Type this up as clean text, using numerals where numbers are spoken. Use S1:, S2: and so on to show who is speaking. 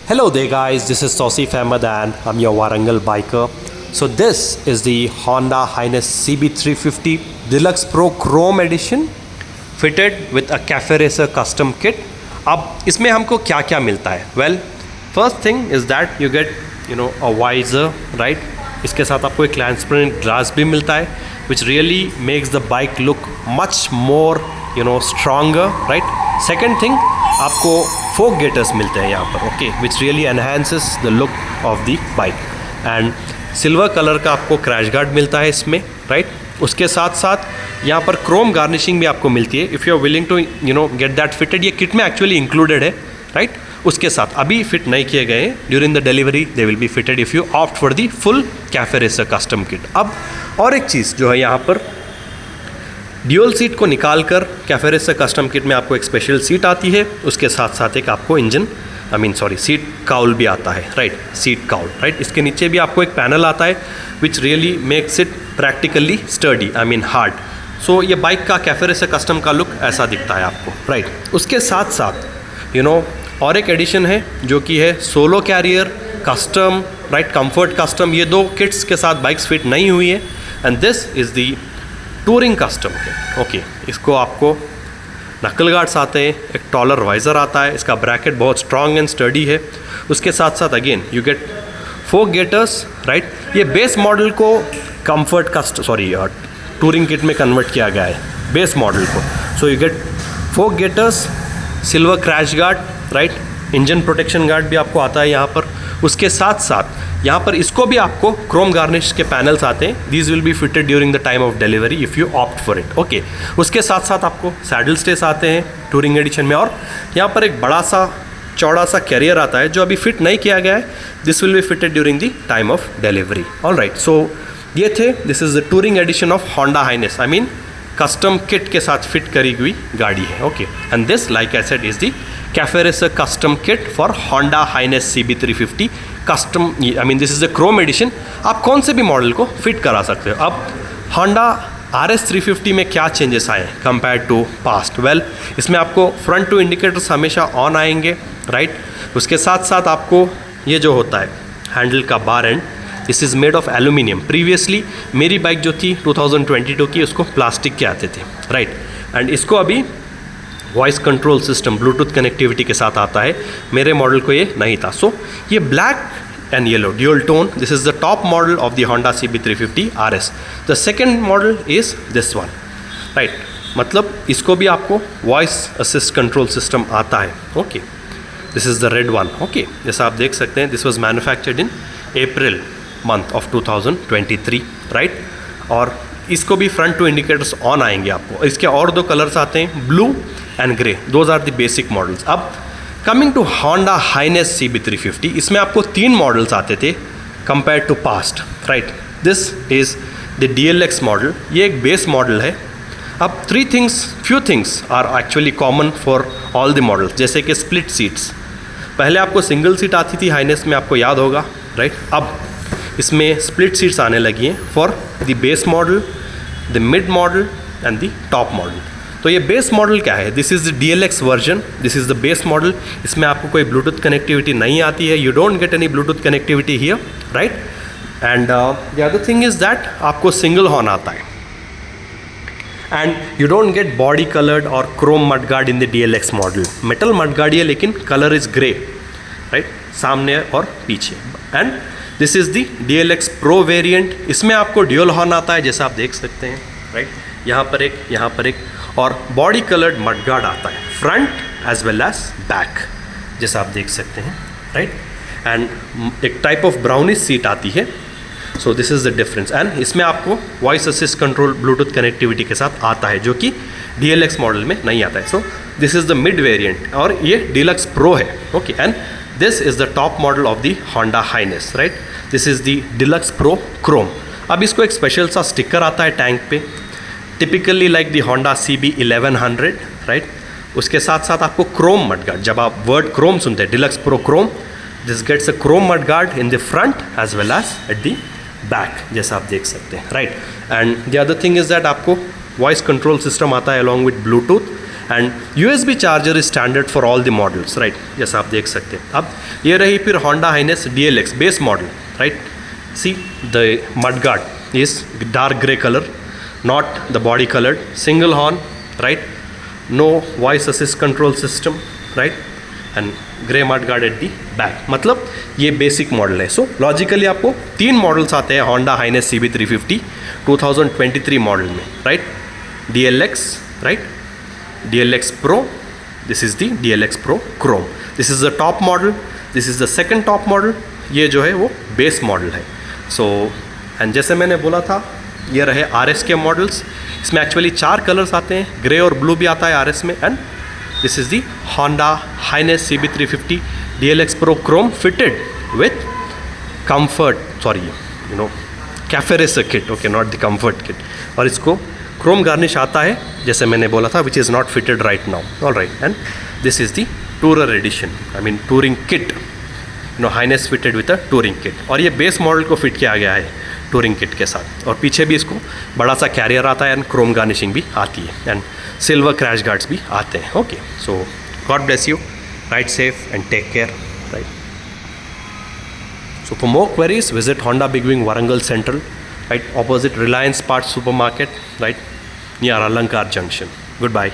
S1: Hello there guys, this is Tausif Ahmed and I'm your Warangal biker. So this is the Honda Highness CB350 Deluxe Pro Chrome Edition fitted with a Cafe Racer custom kit. अब इसमें हमको क्या क्या मिलता है? Well, first thing is that you get a visor, right? इसके साथ आपको एक ट्रांसपेरेंट ग्लास भी मिलता है which really makes the bike look much more stronger, right? Second thing, आपको फोक गेटर्स मिलते हैं यहाँ पर, okay, which really enhances the look of the bike. And silver colour का आपको क्रैश गार्ड मिलता है इसमें, राइट? उसके साथ साथ यहाँ पर क्रोम गार्निशिंग भी आपको मिलती है if you are willing to get that fitted. ये किट में एक्चुअली इंक्लूडेड है, राइट? उसके साथ अभी फिट नहीं किए गए हैं. During the delivery they will be fitted if you opt for the full cafe racer custom kit. अब और एक चीज़ जो है यहाँ पर, ड्यूल सीट को निकाल कर कैफे रेसर कस्टम किट में आपको एक स्पेशल सीट आती है. उसके साथ साथ एक आपको सीट काउल भी आता है, राइट? Seat cowl, right? इसके नीचे भी आपको एक पैनल आता है which really makes it practically sturdy, hard. So ये बाइक का कैफे रेसर कस्टम का लुक ऐसा दिखता है आपको, राइट? उसके साथ साथ और एक एडिशन है जो कि है solo carrier custom, right? Comfort custom. ये दो किट्स के साथ बाइक्स फिट नहीं हुई है. And this is the touring custom kit, okay. इसको आपको नकल गार्ड्स आते हैं, एक टॉलर वाइज़र आता है, इसका ब्रैकेट बहुत स्ट्रॉन्ग एंड स्टडी है. उसके साथ साथ again you get fork gaiters, right? ये बेस मॉडल को टूरिंग किट में कन्वर्ट किया गया है, बेस मॉडल को. So you get fork gaiters, silver crash guard, right? Engine protection guard भी आपको आता है यहाँ पर. उसके साथ साथ यहाँ पर इसको भी आपको क्रोम गार्निश के पैनल्स आते हैं. These will be fitted during the time of delivery if you opt for it, okay. उसके साथ साथ आपको सैडल स्टेस आते हैं टूरिंग एडिशन में. और यहाँ पर एक बड़ा सा चौड़ा सा कैरियर आता है जो अभी फिट नहीं किया गया है. This will be fitted during the time of delivery. All right, so ये थे, this is the touring edition of Honda Highness, custom kit के साथ फिट करी हुई गाड़ी है, okay. And this, like I said, is the cafe racer custom kit for Honda Highness CB350 custom. This is the chrome edition. आप कौन से भी मॉडल को फिट करा सकते हो. अब होंडा RS350 में क्या चेंजेस आए कंपेयर टू पास्ट? वेल, इसमें आपको फ्रंट टू इंडिकेटर्स हमेशा ऑन आएंगे, राइट? उसके साथ साथ आपको ये जो होता है हैंडल का bar and, this is made of aluminium. Previously मेरी बाइक जो थी 2022 की, उसको प्लास्टिक के आते थे, राइट? एंड इसको अभी voice control system Bluetooth connectivity के साथ आता है. मेरे मॉडल को ये नहीं था. सो ये black and yellow dual tone, this is the top model of the Honda CB350 RS. The second model is this one, right? मतलब इसको भी आपको वॉइस असिस्ट कंट्रोल सिस्टम आता है, okay. This is the red one, okay. जैसा आप देख सकते हैं, this was manufactured in April month of 2023, right? और इसको भी फ्रंट टू इंडिकेटर्स ऑन आएंगे आपको. इसके और दो कलर्स आते हैं, blue and grey. Those are the basic models. अब coming to Honda Highness CB350, इसमें आपको 3 मॉडल्स आते थे compare to past, right? This is the DLX model. ये एक बेस मॉडल है. अब few things are actually common for all the models, जैसे कि स्प्लिट सीट्स. पहले आपको सिंगल सीट आती थी हाइनेस में, आपको याद होगा, राइट? अब इसमें स्प्लिट सीट्स आने लगी हैं for the base model, the mid model and the top model. तो ये बेस मॉडल क्या है? This is the DLX version, this is the base model. इसमें आपको कोई ब्लूटूथ कनेक्टिविटी नहीं आती है. You don't get any Bluetooth connectivity here, right? And the other thing is that आपको सिंगल हॉर्न आता है. And you don't get body coloured और chrome mudguard in the DLX model. Metal mudguard है लेकिन colour is grey, right? सामने और पीछे. And this is the DLX Pro variant. इसमें आपको ड्यूल हॉर्न आता है, जैसा आप देख सकते हैं, राइट? यहाँ पर एक और बॉडी कलर्ड मडगार्ड आता है, front as well as back, जैसा आप देख सकते हैं, राइट? एंड एक टाइप ऑफ ब्राउनिश सीट आती है. So this is the difference. And इसमें आपको voice assist control Bluetooth connectivity के साथ आता है, जो कि DLX मॉडल में नहीं आता है. So this is the mid variant और ये Deluxe Pro है, okay. And this is the top model of the Honda Highness, right? This is the Deluxe Pro Chrome. अब इसको एक स्पेशल सा स्टिकर आता है टैंक पे, typically like the Honda CB1100, right? उसके साथ साथ आपको क्रोम मडगार्ड, जब आप वर्ड क्रोम सुनते हैं, Deluxe Pro Chrome, this gets a chrome mudguard in the front as well as at the back, जैसा आप देख सकते हैं, right? And the other thing is that आपको वॉइस कंट्रोल सिस्टम आता है along with Bluetooth. And USB charger is standard for all the models, right, जैसा आप देख सकते हैं. अब ये रही फिर Honda Highness DLX base model, right. See the mudguard is dark grey colour, not the body colored, single horn, right, no voice assist control system, right, and grey mudguard at the back. मतलब ये basic model है. So logically आपको 3 models आते हैं Honda Highness CB350 2023 model में, right. DLX, right, DLX Pro, this is the DLX Pro Chrome, this is the top model, this is the second top model, ये जो है वो base model है. So and जैसे मैंने बोला था ये रहे RS के मॉडल्स. इसमें एक्चुअली 4 कलर्स आते हैं, ग्रे और ब्लू भी आता है RS में. And this is the Honda Highness CB350 DLX Pro Chrome fitted with comfort, sorry, you know, cafe racer kit, okay, not the comfort kit. और इसको क्रोम गार्निश आता है जैसे मैंने बोला था, which is not fitted right now, all right. And this is the tourer edition, I mean touring kit, you know, Highness fitted with a touring kit. और ये बेस मॉडल को फिट किया गया है टूरिंग किट के साथ. और पीछे भी इसको बड़ा सा कैरियर आता है एंड क्रोम गार्निशिंग भी आती है एंड सिल्वर क्रैश गार्ड्स भी आते हैं. Okay, so God bless you, ride safe and take care, right. So for more queries visit Honda Big Wing Warangal central, right, opposite Reliance parts supermarket, right, near Alankar junction. Good bye.